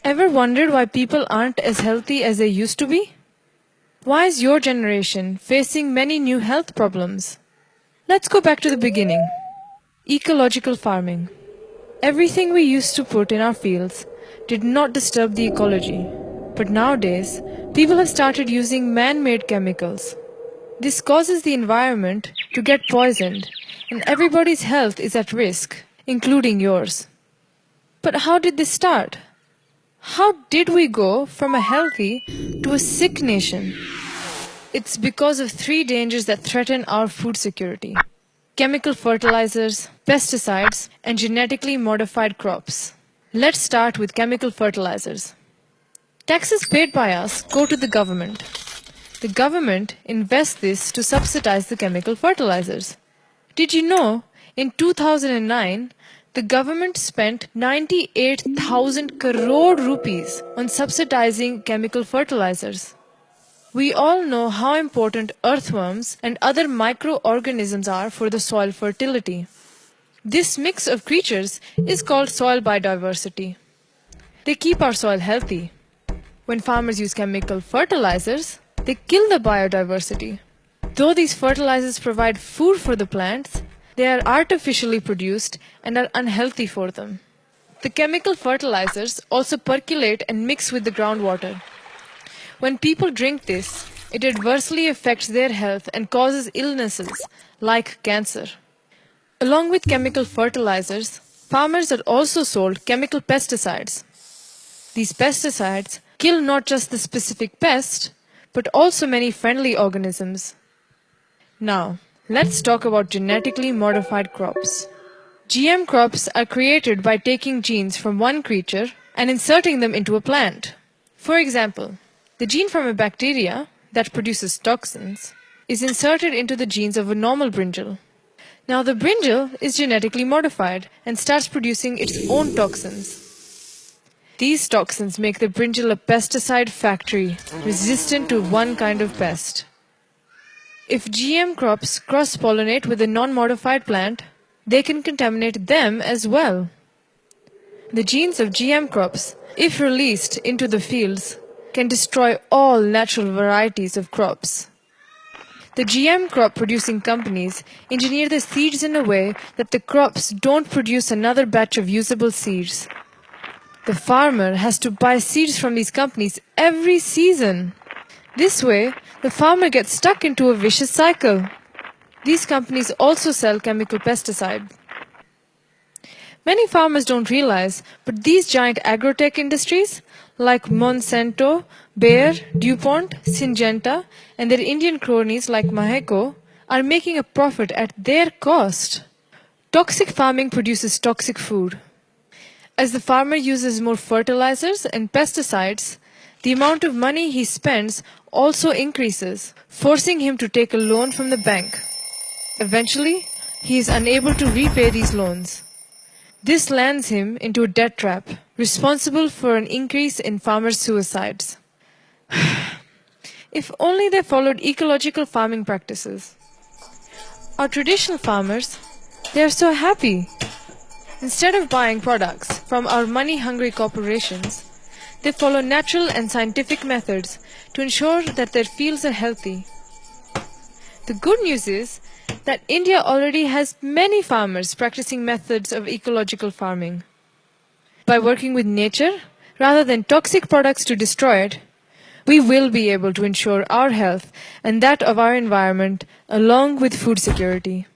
Ever wondered why people aren't as healthy as they used to be? Why is your generation facing many new health problems? Let's go back to the beginning. Ecological farming. Everything we used to put in our fields did not disturb the ecology. But nowadays, people have started using man-made chemicals. This causes the environment to get poisoned, and everybody's health is at risk, including yours. But how did this start? How did we go from a healthy to a sick nation? It's because of three dangers that threaten our food security: chemical fertilizers, pesticides, and genetically modified crops. Let's start with chemical fertilizers. Taxes paid by us go to the government. The government invests this to subsidize the chemical fertilizers. Did you know, in 2009, the government spent 98,000 crore rupees on subsidizing chemical fertilizers. We all know how important earthworms and other microorganisms are for the soil fertility. This mix of creatures is called soil biodiversity. They keep our soil healthy. When farmers use chemical fertilizers, they kill the biodiversity. Though these fertilizers provide food for the plants, they are artificially produced and are unhealthy for them. The chemical fertilizers also percolate and mix with the groundwater. When people drink this, it adversely affects their health and causes illnesses like cancer. Along with chemical fertilizers, farmers are also sold chemical pesticides. These pesticides kill not just the specific pest, but also many friendly organisms. Now, let's talk about genetically modified crops. GM crops are created by taking genes from one creature and inserting them into a plant. For example, the gene from a bacteria that produces toxins is inserted into the genes of a normal brinjal. Now the brinjal is genetically modified and starts producing its own toxins. These toxins make the brinjal a pesticide factory, resistant to one kind of pest. If GM crops cross-pollinate with a non-modified plant, they can contaminate them as well. The genes of GM crops, if released into the fields, can destroy all natural varieties of crops. The GM crop producing companies engineer the seeds in a way that the crops don't produce another batch of usable seeds. The farmer has to buy seeds from these companies every season. This way, the farmer gets stuck into a vicious cycle. These companies also sell chemical pesticides. Many farmers don't realize, but these giant agrotech industries, like Monsanto, Bayer, DuPont, Syngenta, and their Indian cronies like Maheko, are making a profit at their cost. Toxic farming produces toxic food. As the farmer uses more fertilizers and pesticides, the amount of money he spends also increases, forcing him to take a loan from the bank. Eventually, he is unable to repay these loans. This lands him into a debt trap, responsible for an increase in farmers' suicides. If only they followed ecological farming practices. Our traditional farmers, they are so happy. Instead of buying products from our money-hungry corporations, they follow natural and scientific methods to ensure that their fields are healthy. The good news is that India already has many farmers practicing methods of ecological farming. By working with nature, rather than toxic products to destroy it, we will be able to ensure our health and that of our environment along with food security.